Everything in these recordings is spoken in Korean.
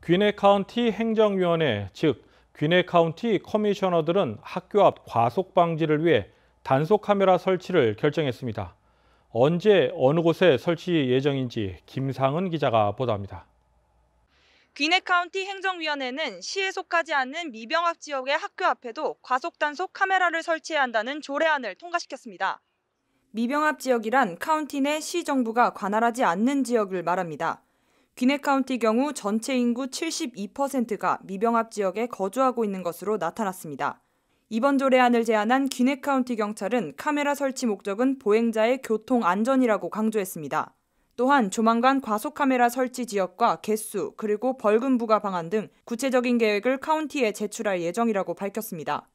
귀네 카운티 행정위원회, 즉 귀네 카운티 커미셔너들은 학교 앞 과속 방지를 위해 단속 카메라 설치를 결정했습니다. 언제 어느 곳에 설치 예정인지 김상은 기자가 보도합니다. 귀네 카운티 행정위원회는 시에 속하지 않는 미병합 지역의 학교 앞에도 과속 단속 카메라를 설치해야 한다는 조례안을 통과시켰습니다. 미병합 지역이란 카운티 내 시 정부가 관할하지 않는 지역을 말합니다. 귀네 카운티 경우 전체 인구 72%가 미병합 지역에 거주하고 있는 것으로 나타났습니다. 이번 조례안을 제안한 귀네 카운티 경찰은 카메라 설치 목적은 보행자의 교통 안전이라고 강조했습니다. 또한 조만간 과속 카메라 설치 지역과 개수 그리고 벌금 부과 방안 등 구체적인 계획을 카운티에 제출할 예정이라고 밝혔습니다.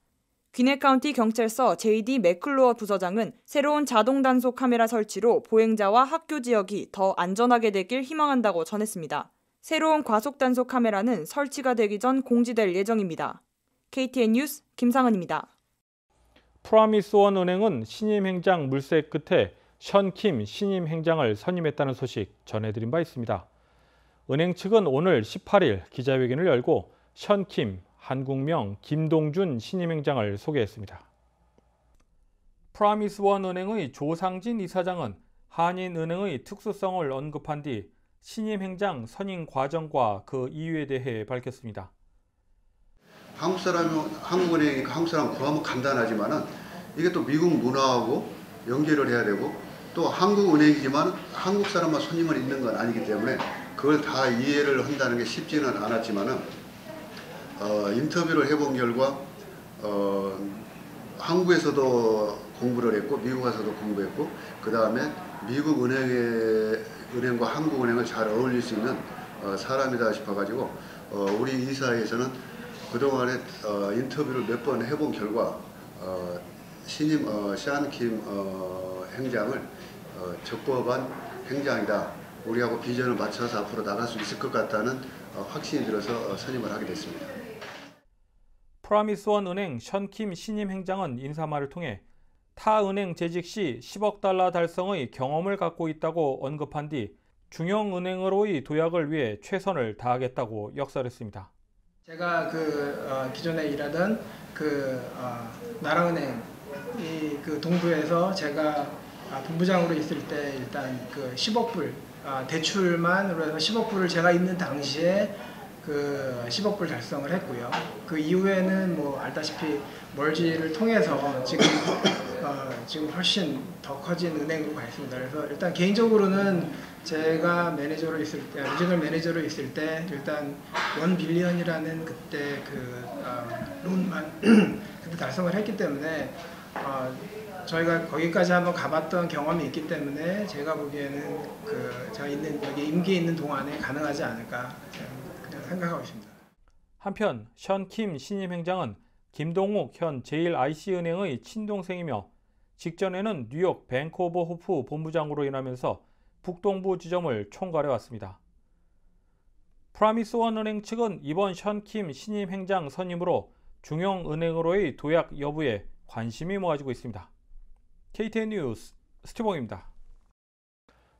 귀네 카운티 경찰서 JD 맥클로어 부서장은 새로운 자동 단속 카메라 설치로 보행자와 학교 지역이 더 안전하게 되길 희망한다고 전했습니다. 새로운 과속 단속 카메라는 설치가 되기 전 공지될 예정입니다. KTN 뉴스 김상은입니다. 프라미스원 은행은 신임 행장 물색 끝에 션킴 신임 행장을 선임했다는 소식 전해드린 바 있습니다. 은행 측은 오늘 18일 기자회견을 열고 션킴, 한국명 김동준 신임 행장을 소개했습니다. 프라미스원 은행의 조상진 이사장은 한인은행의 특수성을 언급한 뒤 신임 행장 선임 과정과 그 이유에 대해 밝혔습니다. 한국 사람은 한국은행이니까 한국 사람 구하면 간단하지만은 이게 또 미국 문화하고 연결을 해야 되고 또 한국은행이지만 한국 사람만 손님을 있는 건 아니기 때문에 그걸 다 이해를 한다는 게 쉽지는 않았지만은 인터뷰를 해본 결과 한국에서도 공부를 했고 미국 가서도 공부했고 그 다음에 미국 은행과 한국은행을 잘 어울릴 수 있는 사람이다 싶어가지고 우리 이사회에서는 그동안에 인터뷰를 몇 번 해본 결과 신임 샨킴 행장을 적법한 행장이다. 우리하고 비전을 맞춰서 앞으로 나갈 수 있을 것 같다는 확신이 들어서 선임을 하게 됐습니다. 프라미스원 은행 션킴 신임 행장은 인사말을 통해 타 은행 재직 시 10억 달러 달성의 경험을 갖고 있다고 언급한 뒤 중형은행으로의 도약을 위해 최선을 다하겠다고 역설했습니다. 제가 기존에 일하던 나라은행 그 동부에서 제가 본부장으로 있을 때 일단 10억 불 대출만으로 해서 10억 불을 제가 있는 당시에 10억 불 달성을 했고요. 그 이후에는 뭐 알다시피 멀지를 통해서 지금 훨씬 더 커진 은행으로 가 있습니다. 그래서 일단 개인적으로는 제가 리저널 매니저로 있을 때 일단 1 빌리언이라는 그때 론만 그때 달성을 했기 때문에 저희가 거기까지 한번 가봤던 경험이 있기 때문에 제가 보기에는 제가 여기 임기에 있는 동안에 가능하지 않을까 그냥 생각하고 있습니다. 한편 션킴 신임 행장은 김동욱 현 제1IC은행의 친동생이며 직전에는 뉴욕 뱅크 오브 호프 본부장으로 일하면서 북동부 지점을 총괄해왔습니다. 프라미스원 은행 측은 이번 션킴 신임 행장 선임으로 중형은행으로의 도약 여부에 관심이 모아지고 있습니다. KTN 뉴스 스티봉입니다.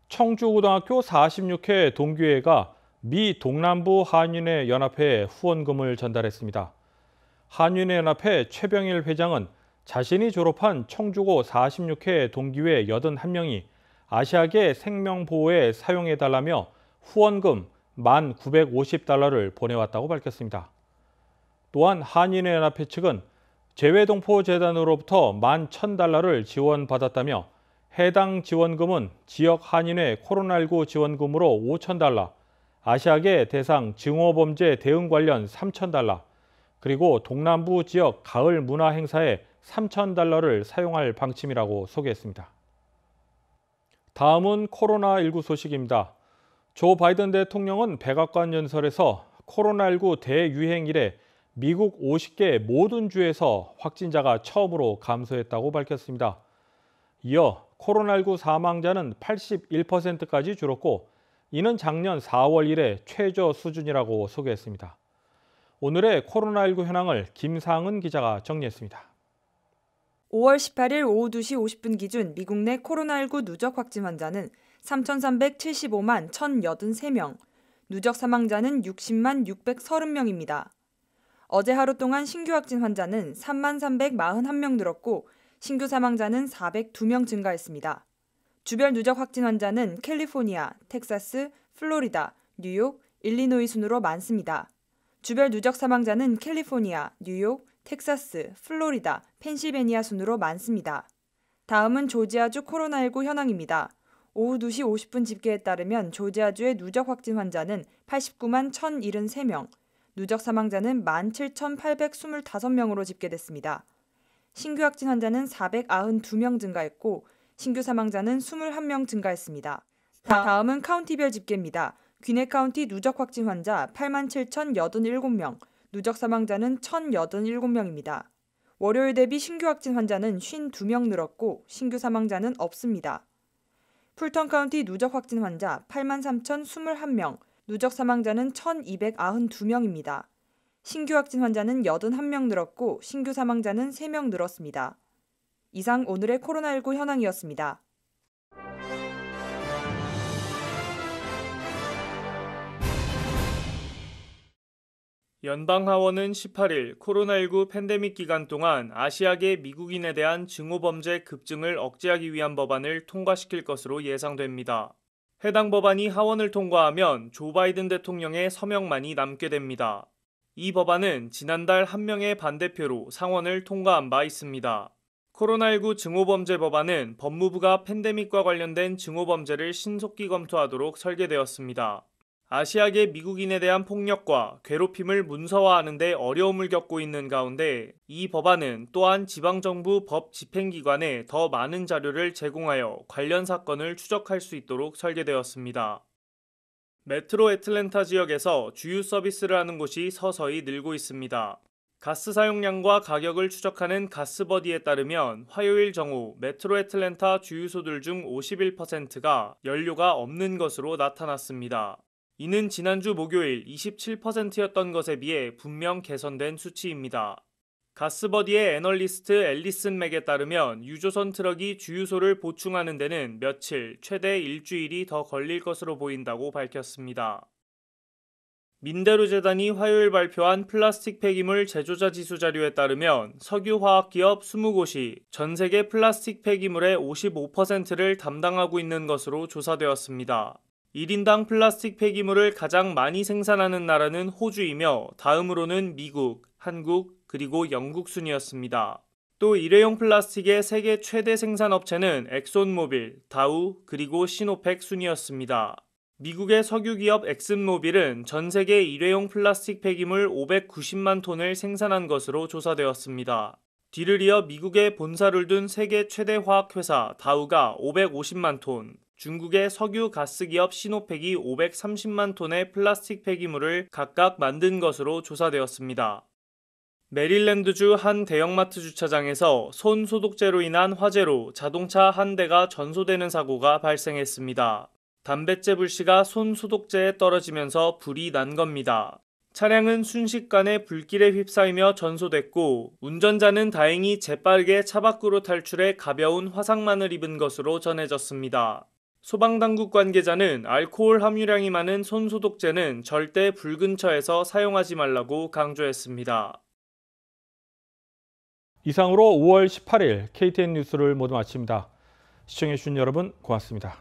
청주고등학교 46회 동기회가 미 동남부 한인회 연합회에 후원금을 전달했습니다. 한인회 연합회 최병일 회장은 자신이 졸업한 청주고 46회 동기회 81명이 아시아계 생명보호에 사용해달라며 후원금 1,950달러를 보내왔다고 밝혔습니다. 또한 한인회 연합회 측은 재외동포재단으로부터 11,000달러를 지원받았다며 해당 지원금은 지역 한인회 코로나19 지원금으로 5,000달러, 아시아계 대상 증오범죄 대응 관련 3,000달러, 그리고 동남부 지역 가을 문화 행사에 3,000달러를 사용할 방침이라고 소개했습니다. 다음은 코로나19 소식입니다. 조 바이든 대통령은 백악관 연설에서 코로나19 대유행 이래 미국 50개 모든 주에서 확진자가 처음으로 감소했다고 밝혔습니다. 이어 코로나19 사망자는 81%까지 줄었고 이는 작년 4월 이래 최저 수준이라고 소개했습니다. 오늘의 코로나19 현황을 김상은 기자가 정리했습니다. 5월 18일 오후 2시 50분 기준 미국 내 코로나19 누적 확진 환자는 3,375만 1,083명, 누적 사망자는 60만 630명입니다. 어제 하루 동안 신규 확진 환자는 3만 341명 늘었고 신규 사망자는 402명 증가했습니다. 주별 누적 확진 환자는 캘리포니아, 텍사스, 플로리다, 뉴욕, 일리노이 순으로 많습니다. 주별 누적 사망자는 캘리포니아, 뉴욕, 텍사스, 플로리다, 펜실베니아 순으로 많습니다. 다음은 조지아주 코로나19 현황입니다. 오후 2시 50분 집계에 따르면 조지아주의 누적 확진 환자는 89만 1,073명, 누적 사망자는 17,825명으로 집계됐습니다. 신규 확진 환자는 492명 증가했고 신규 사망자는 21명 증가했습니다. 다음은 카운티별 집계입니다. 귀네 카운티 누적 확진 환자 87,087명, 누적 사망자는 1,087명입니다. 월요일 대비 신규 확진 환자는 52명 늘었고 신규 사망자는 없습니다. 풀턴 카운티 누적 확진 환자 83,021명, 누적 사망자는 1,292명입니다. 신규 확진 환자는 81명 늘었고 신규 사망자는 3명 늘었습니다. 이상 오늘의 코로나19 현황이었습니다. 연방하원은 18일 코로나19 팬데믹 기간 동안 아시아계 미국인에 대한 증오범죄 급증을 억제하기 위한 법안을 통과시킬 것으로 예상됩니다. 해당 법안이 하원을 통과하면 조 바이든 대통령의 서명만이 남게 됩니다. 이 법안은 지난달 한 명의 반대표로 상원을 통과한 바 있습니다. 코로나19 증오범죄 법안은 법무부가 팬데믹과 관련된 증오범죄를 신속히 검토하도록 설계되었습니다. 아시아계 미국인에 대한 폭력과 괴롭힘을 문서화하는 데 어려움을 겪고 있는 가운데 이 법안은 또한 지방정부 법 집행기관에 더 많은 자료를 제공하여 관련 사건을 추적할 수 있도록 설계되었습니다. 메트로 애틀랜타 지역에서 주유 서비스를 하는 곳이 서서히 늘고 있습니다. 가스 사용량과 가격을 추적하는 가스버디에 따르면 화요일 정오 메트로 애틀랜타 주유소들 중 51%가 연료가 없는 것으로 나타났습니다. 이는 지난주 목요일 27%였던 것에 비해 분명 개선된 수치입니다. 가스버디의 애널리스트 앨리슨 맥에 따르면 유조선 트럭이 주유소를 보충하는 데는 며칠, 최대 일주일이 더 걸릴 것으로 보인다고 밝혔습니다. 민대로재단이 화요일 발표한 플라스틱 폐기물 제조자 지수 자료에 따르면 석유화학기업 20곳이 전 세계 플라스틱 폐기물의 55%를 담당하고 있는 것으로 조사되었습니다. 1인당 플라스틱 폐기물을 가장 많이 생산하는 나라는 호주이며 다음으로는 미국, 한국, 그리고 영국 순이었습니다. 또 일회용 플라스틱의 세계 최대 생산업체는 엑손모빌, 다우, 그리고 시노펙 순이었습니다. 미국의 석유기업 엑슨모빌은 전 세계 일회용 플라스틱 폐기물 590만 톤을 생산한 것으로 조사되었습니다. 뒤를 이어 미국의 본사를 둔 세계 최대 화학회사 다우가 550만 톤, 중국의 석유 가스기업 시노펙이 530만 톤의 플라스틱 폐기물을 각각 만든 것으로 조사되었습니다. 메릴랜드주 한 대형마트 주차장에서 손 소독제로 인한 화재로 자동차 한 대가 전소되는 사고가 발생했습니다. 담뱃재 불씨가 손 소독제에 떨어지면서 불이 난 겁니다. 차량은 순식간에 불길에 휩싸이며 전소됐고 운전자는 다행히 재빠르게 차 밖으로 탈출해 가벼운 화상만을 입은 것으로 전해졌습니다. 소방당국 관계자는 알코올 함유량이 많은 손소독제는 절대 불 근처에서 사용하지 말라고 강조했습니다. 이상으로 5월 18일 KTN 뉴스를 모두 마칩니다. 시청해주신 여러분 고맙습니다.